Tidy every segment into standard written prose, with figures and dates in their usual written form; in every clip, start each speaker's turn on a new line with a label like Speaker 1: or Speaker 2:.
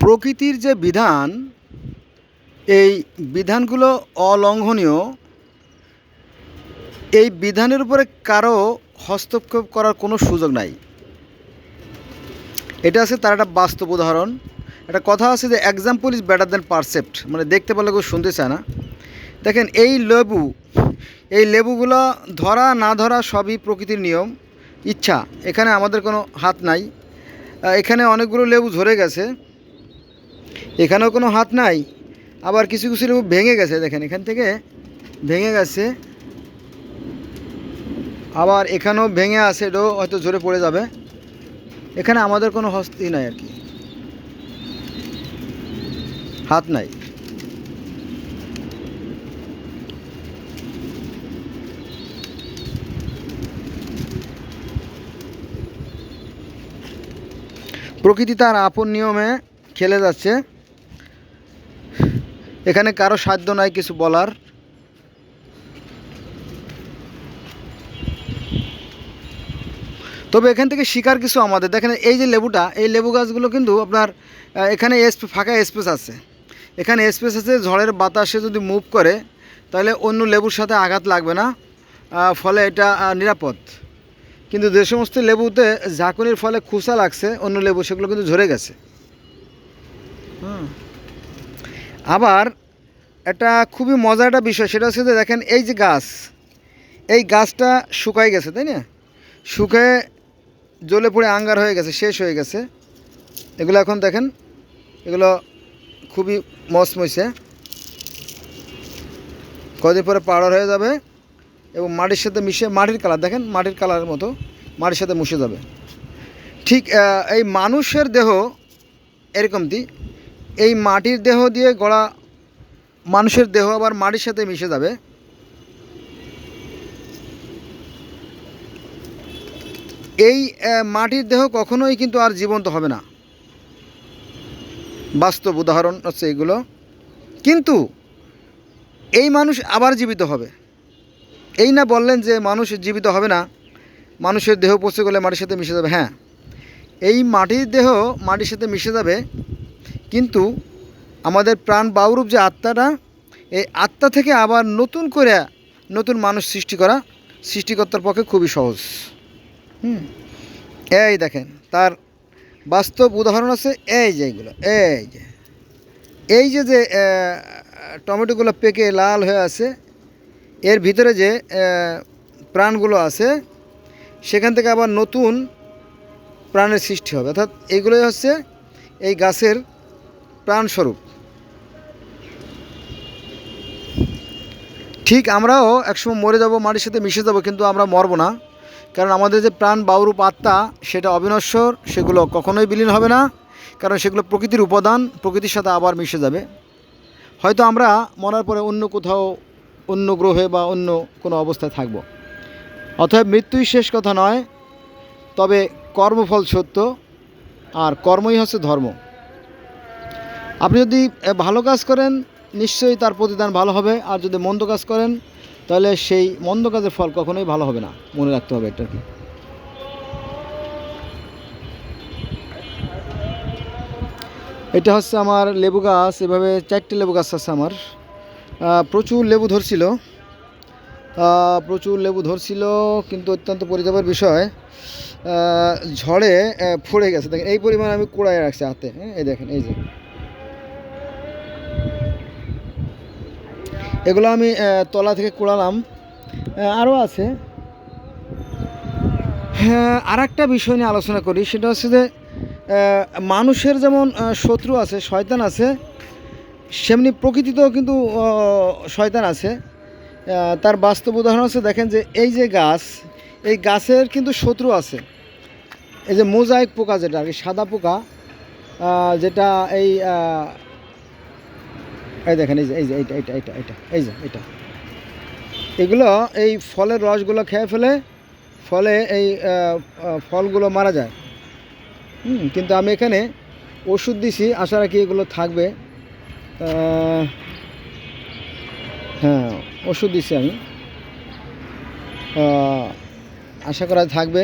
Speaker 1: প্রকৃতির যে বিধান, এই বিধানগুলো অলঙ্ঘনীয়। এই বিধানের উপরে কারো হস্তক্ষেপ করার কোনো সুযোগ নাই। এটা আছে তার একটা বাস্তব উদাহরণ। একটা কথা আছে যে example is better than percept, মানে দেখতে পেলে কেউ শুনতে চায় না। দেখেন এই লেবুগুলো ধরা না ধরা সবই প্রকৃতির নিয়ম, ইচ্ছা। এখানে আমাদের কোনো হাত নাই। এখানে অনেকগুলো লেবু ঝরে গেছে, এখানেও কোনো হাত নাই। আবার কিছু কিছু লেবু ভেঙে গেছে, দেখেন এখান থেকে ভেঙে গেছে, আবার এখানেও ভেঙে আছে, এটাও হয়তো ঝরে পড়ে যাবে। এখানে আমাদের কোনো হস্তই নাই আর কি, হাত নাই। প্রকৃতি তার আপন নিয়মে খেলে যাচ্ছে, এখানে কারো সাধ্য নাই কিছু বলার। তবে এখান থেকে শিকার কিছু আমাদের। দেখেন এই যে লেবুটা, এই লেবু গাছগুলো কিন্তু আপনার এখানে ফাঁকা স্পেস আছে, এখানে স্পেস আছে। ঝড়ের বাতাসে যদি মুভ করে তাহলে অন্য লেবুর সাথে আঘাত লাগবে না, ফলে এটা নিরাপদ। কিন্তু যে সমস্ত লেবুতে ঝাঁকুনির ফলে খুসা লাগছে অন্য লেবু, সেগুলো কিন্তু ঝরে গেছে। আবার একটা খুবই মজার একটা বিষয়, সেটা হচ্ছে যে দেখেন এই যে গাছ, এই গাছটা শুকাই গেছে, তাই না? শুকায় জ্বলে পড়ে আঙ্গার হয়ে গেছে, শেষ হয়ে গেছে। এগুলো এখন দেখেন, এগুলো খুবই মচমচে, কদিন পরে পাউডার হয়ে যাবে এবং মাটির সাথে মিশে, মাটির কালার দেখেন, মাটির কালারের মতো মাটির সাথে মিশে যাবে। ঠিক এই মানুষের দেহ এরকমটি, এই মাটির দেহ দিয়ে গড়া মানুষের দেহ আবার মাটির সাথে মিশে যাবে। এই মাটির দেহ কখনোই কিন্তু আর জীবন্ত হবে না, বাস্তব উদাহরণ হচ্ছে এগুলো। কিন্তু এই মানুষ আবার জীবিত হবে। এই না বললেন যে মানুষ জীবিত হবে না, মানুষের দেহ পচে গেলে মাটির সাথে মিশে যাবে। হ্যাঁ, এই মাটির দেহ মাটির সাথে মিশে যাবে, কিন্তু আমাদের প্রাণ বায়ুরূপ যে আত্মাটা, এই আত্মা থেকে আবার নতুন করে নতুন মানুষ সৃষ্টি করা সৃষ্টিকর্তার পক্ষে খুবই সহজ। এই দেখেন তার বাস্তব উদাহরণ আছে। এই যে এইগুলো, এই যে যে টমেটোগুলো পেকে লাল হয়ে আছে, এর ভিতরে যে প্রাণগুলো আছে, সেখান থেকে আবার নতুন প্রাণের সৃষ্টি হবে। অর্থাৎ এইগুলোই হচ্ছে এই গাছের প্রাণস্বরূপ। ঠিক আমরাও একসময় মরে যাব, মাটির সাথে মিশে যাব, কিন্তু আমরা মরব না, কারণ আমাদের যে প্রাণ বায়ুরূপ আত্মা সেটা অবিনশ্বর, সেগুলো কখনোই বিলীন হবে না, কারণ সেগুলো প্রকৃতির উপাদান, প্রকৃতির সাথে আবার মিশে যাবে। হয়তো আমরা মরার পরে অন্য কোথাও, অন্য গ্রহে বা অন্য কোনো অবস্থায় থাকব। অতএব মৃত্যুই শেষ কথা নয়, তবে কর্মফল সত্য, আর কর্মই হচ্ছে ধর্ম। আপনি যদি ভালো কাজ করেন নিশ্চয়ই তার প্রতিদান ভালো হবে, আর যদি মন্দ কাজ করেন তাহলে সেই মন্দ কাজের ফল কখনোই ভালো হবে না, মনে রাখতে হবে এটা কি। এটা হচ্ছে আমার লেবু গাছ, এভাবে 4টে লেবু গাছ আছে আমার। প্রচুর লেবু ধরছিল, কিন্তু অত্যন্ত পরিতাপের বিষয়, ঝড়ে পড়ে গেছে। দেখেন এই পরিমাণ আমি কুড়ায় রাখছি হাতে। হ্যাঁ, এই দেখেন, এই যে এগুলো আমি তলা থেকে কুড়ালাম, আরও আছে। হ্যাঁ, আর একটা বিষয় নিয়ে আলোচনা করি, সেটা হচ্ছে যে মানুষের যেমন শত্রু আছে, শয়তান আছে, সেমনি প্রকৃতিতেও কিন্তু শয়তান আছে। তার বাস্তব উদাহরণ হচ্ছে, দেখেন যে এই যে গাছ, এই গাছের কিন্তু শত্রু আছে। এই যে মোজাইক পোকা, যেটা আর কি সাদা পোকা, যেটা এই দেখেন, এই যে এইটা এগুলো এই ফলের রসগুলো খেয়ে ফেলে, ফলে এই ফলগুলো মারা যায়। কিন্তু আমি এখানে ওষুধ দিছি, আশা রাখি এগুলো থাকবে। হ্যাঁ, ওষুধ দিছি আমি, আশা করা থাকবে।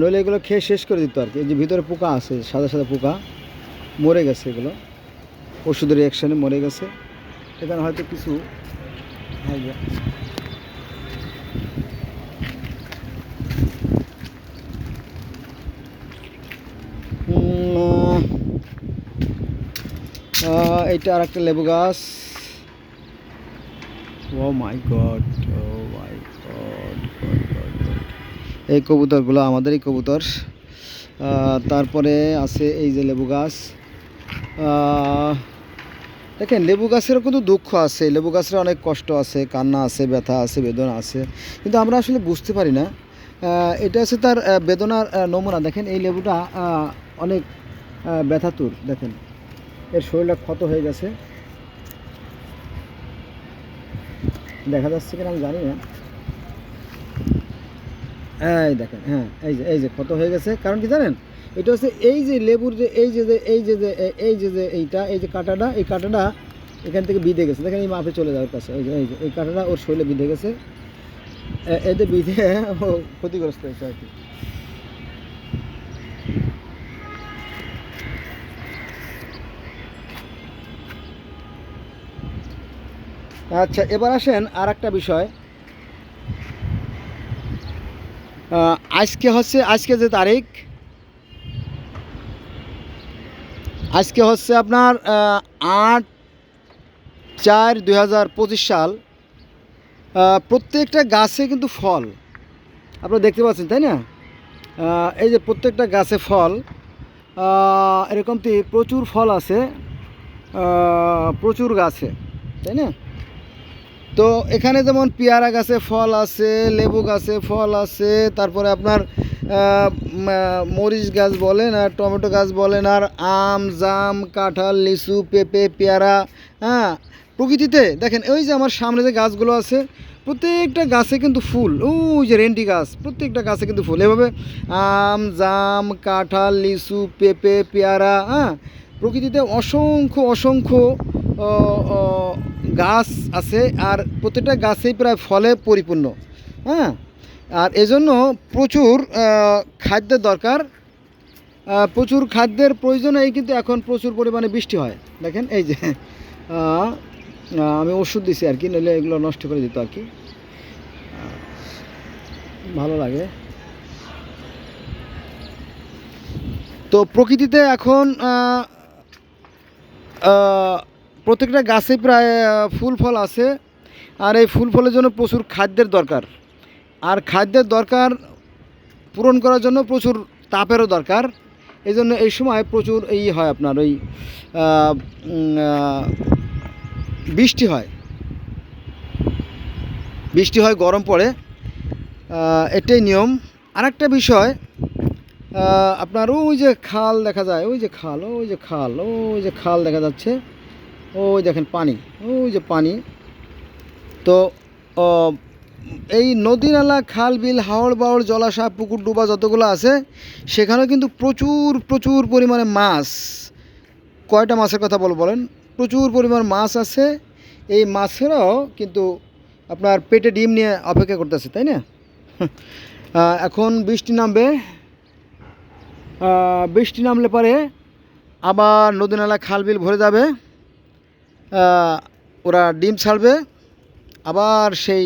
Speaker 1: নইলে এগুলো খেয়ে শেষ করে দিত আর কি। এই যে ভিতরে পোকা আছে, সাদা সাদা পোকা, মরে গেছে এগুলো, ওষুধের রিয়াকশানে মরে গেছে। এখানে হয়তো কিছু এইটা আর একটা লেবু গাছ। ও মাই গড, ও মাই গড, এই কবুতরগুলো আমাদেরই কবুতর। তারপরে আছে এই যে লেবু গাছ। দেখেন লেবু গাছেরও কিন্তু দুঃখ আছে, লেবু গাছের অনেক কষ্ট আছে, কান্না আছে, ব্যথা আছে, বেদনা আছে, কিন্তু আমরা আসলে বুঝতে পারি না। এটা হচ্ছে তার বেদনার নমুনা। দেখেন এই লেবুটা অনেক ব্যথাতুর। দেখেন এর শরীরটা ক্ষত হয়ে গেছে, দেখা যাচ্ছে কিনা আমি জানি না। এই দেখেন, হ্যাঁ এই যে ক্ষত হয়ে গেছে। কারণ কি জানেন, এটা হচ্ছে এই যে লেবুর যে এইটা, এই যে কাঁটাটা, এই কাঁটাটা এখান থেকে বিঁধে গেছে। দেখেন এই মাপে চলে যাওয়ার কাছে, এই কাঁটাটা ওর শরীরে বিঁধে গেছে, এতে বিঁধে ও ক্ষতিগ্রস্ত হয়েছে আর কি। আচ্ছা, এবার আসেন আর একটা বিষয়। আজকে যে তারিখ, আজকে হচ্ছে আপনার 8/4/2025 সাল। প্রত্যেকটা গাছে কিন্তু ফল আপনারা দেখতে পাচ্ছেন, তাই না? এই যে প্রত্যেকটা গাছে ফল, এরকমটি প্রচুর ফল আছে, প্রচুর গাছে, তাই না? তো এখানে যেমন পেয়ারা গাছে ফল আছে, লেবু গাছে ফল আছে, তারপরে আপনার মরিচ গাছ বলেন আর টমেটো গাছ বলেন, আর আম, জাম, কাঁঠাল, লিচু, পেঁপে, পেয়ারা। হ্যাঁ, প্রকৃতিতে দেখেন ওই যে আমার সামনে যে গাছগুলো আছে, প্রত্যেকটা গাছে কিন্তু ফুল। ওই যে রেন্টি গাছ, প্রত্যেকটা গাছে কিন্তু ফুল। এভাবে আম, জাম, কাঁঠাল, লিচু, পেঁপে, পেয়ারা। হ্যাঁ, প্রকৃতিতে অসংখ্য অসংখ্য গাছ আছে, আর প্রত্যেকটা গাছেই প্রায় ফলে পরিপূর্ণ। হ্যাঁ, আর এজন্য প্রচুর খাদ্যের দরকার, প্রচুর খাদ্যের প্রয়োজনেই কিন্তু এখন প্রচুর পরিমাণে বৃষ্টি হয়। দেখেন এই যে আমি ওষুধ দিছি আর কি, নইলে এগুলো নষ্ট করে দিত আর কি। ভালো লাগে। তো প্রকৃতিতে এখন প্রত্যেকটা গাছে প্রায় ফুল ফল আছে, আর এই ফুল ফলের জন্য প্রচুর খাদ্যের দরকার, আর খাদ্যের দরকার পূরণ করার জন্য প্রচুর তাপেরও দরকার। এই জন্য এই সময় প্রচুর হয় আপনার ওই বৃষ্টি হয়, গরম পড়ে, এটাই নিয়ম। আর একটা বিষয়, আপনার ওই যে খাল দেখা যায়, ওই যে খাল দেখা যাচ্ছে, ওই দেখেন পানি, ওই যে পানি। তো এই নদী নালা, খাল বিল, হাওড় বাওড়, জলাশয়, পুকুর, ডোবা যতগুলো আছে, সেখানেও কিন্তু প্রচুর প্রচুর পরিমাণে মাছ। কয়টা মাছের কথা বলেন, প্রচুর পরিমাণ মাছ আছে। এই মাছেরাও কিন্তু আপনার পেটে ডিম নিয়ে অপেক্ষা করতেছে, তাই না? এখন বৃষ্টি নামলে পরে আবার নদী নালা, খাল বিল ভরে যাবে, ওরা ডিম ছাড়বে, আবার সেই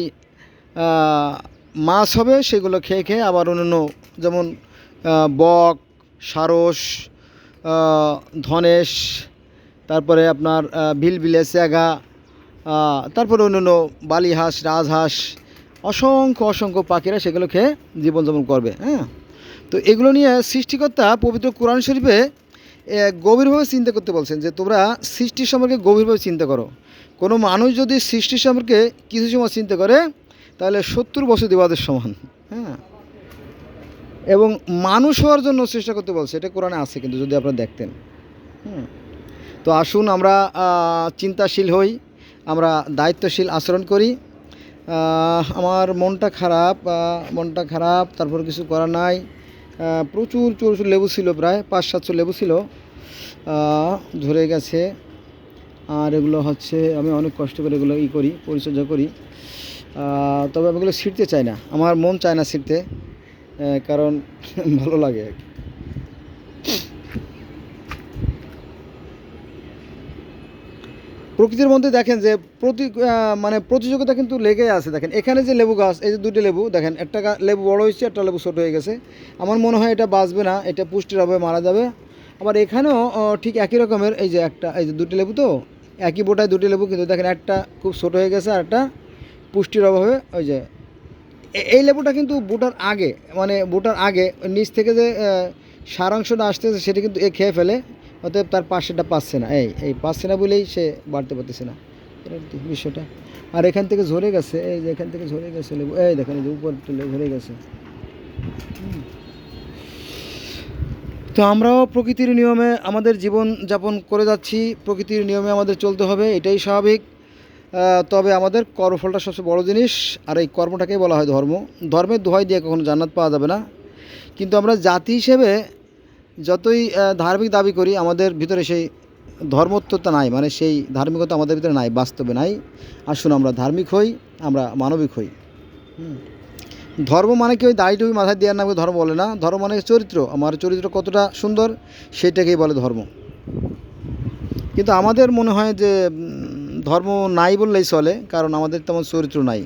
Speaker 1: মাছ হবে, সেগুলো খেয়ে খেয়ে আবার অন্যান্য যেমন বক, সারস, ধনেশ, তারপরে আপনার ভিলভিলে, চ্যাগা, তারপরে অন্যান্য বালি হাঁস, রাজহাঁস, অসংখ্য অসংখ্য পাখিরা সেগুলো খেয়ে জীবনযাপন করবে। হ্যাঁ, তো এগুলো নিয়ে সৃষ্টিকর্তা পবিত্র কোরআন শরীফে গভীরভাবে চিন্তা করতে বলছেন, যে তোমরা সৃষ্টির সম্পর্কে গভীরভাবে চিন্তা করো। কোনো মানুষ যদি সৃষ্টির সম্পর্কে কিছু সময় চিন্তা করে, তাহলে 70 বছর দিবাদের সমান। হ্যাঁ, এবং মানুষ হওয়ার জন্য চেষ্টা করতে বলছে, এটা কোরআনে আছে কিন্তু, যদি আপনারা দেখতেন। তো আসুন আমরা চিন্তাশীল হই, আমরা দায়িত্বশীল আচরণ করি। আমার মনটা খারাপ, তারপর কিছু করার নাই। প্রচুর লেবু ছিল, প্রায় 500-700 লেবু ছিল, ঝরে গেছে। আর এগুলো হচ্ছে আমি অনেক কষ্ট করে এগুলো পরিচর্যা করি, তবে আমি এগুলো ছিঁড়তে চাই না, আমার মন চায় না ছিঁড়তে। কারণ ভালো লাগে। প্রকৃতির মধ্যে দেখেন যে মানে প্রতিযোগিতা কিন্তু লেগেই আছে। দেখেন এখানে যে লেবু গাছ, এই যে দুটো লেবু দেখেন, একটা লেবু বড় হয়েছে, একটা লেবু ছোটো হয়ে গেছে। আমার মনে হয় এটা বাঁচবে না, এটা পুষ্টির অভাবে মারা যাবে। আবার এখানেও ঠিক একই রকমের, এই যে একটা, এই যে দুটো লেবু তো একই বোটায় দুটো লেবু, কিন্তু দেখেন একটা খুব ছোটো হয়ে গেছে আর একটা পুষ্টির অভাবে ওই যে এই লেবুটা কিন্তু বোটার আগে, মানে বোটার আগে নিচ থেকে যে সারাংশটা আসতেছে সেটা কিন্তু এ খেয়ে ফেলে, অতএব তার পাশেটা পাচ্ছে না, এই পাচ্ছে না বলেই সে বাড়তে পারতেছে না, এটা বিষয়টা। আর এখান থেকে ঝরে গেছে, এই যে এখান থেকে ঝরে গেছে লেবু, এই দেখেন এই যে উপর তুলে ঝরে গেছে। তো আমরাও প্রকৃতির নিয়মে আমাদের জীবন যাপন করে যাচ্ছি, প্রকৃতির নিয়মে আমাদের চলতে হবে, এটাই স্বাভাবিক। তবে আমাদের কর্মফলটা সবচেয়ে বড় জিনিস, আর এই কর্মটাকেই বলা হয় ধর্ম। ধর্মের দোহাই দিয়ে কখনো জান্নাত পাওয়া যাবে না। কিন্তু আমরা জাতি হিসেবে যতই ধার্মিক দাবি করি, আমাদের ভিতরে সেই ধর্মত্বতা নাই, মানে সেই ধার্মিকতা আমাদের ভিতরে নাই, বাস্তবে নাই। আসুন আমরা ধার্মিক হই, আমরা মানবিক হই। ধর্ম মানে কি ওই দাড়িটুকু মাথায় দেওয়ার নামকে ধর্ম বলে না। ধর্ম মানে চরিত্র, আমার চরিত্র কতটা সুন্দর সেটাকেই বলে ধর্ম। কিন্তু আমাদের মনে হয় যে ধর্ম নাই বললেই চলে, কারণ আমাদের তেমন চরিত্র নাই।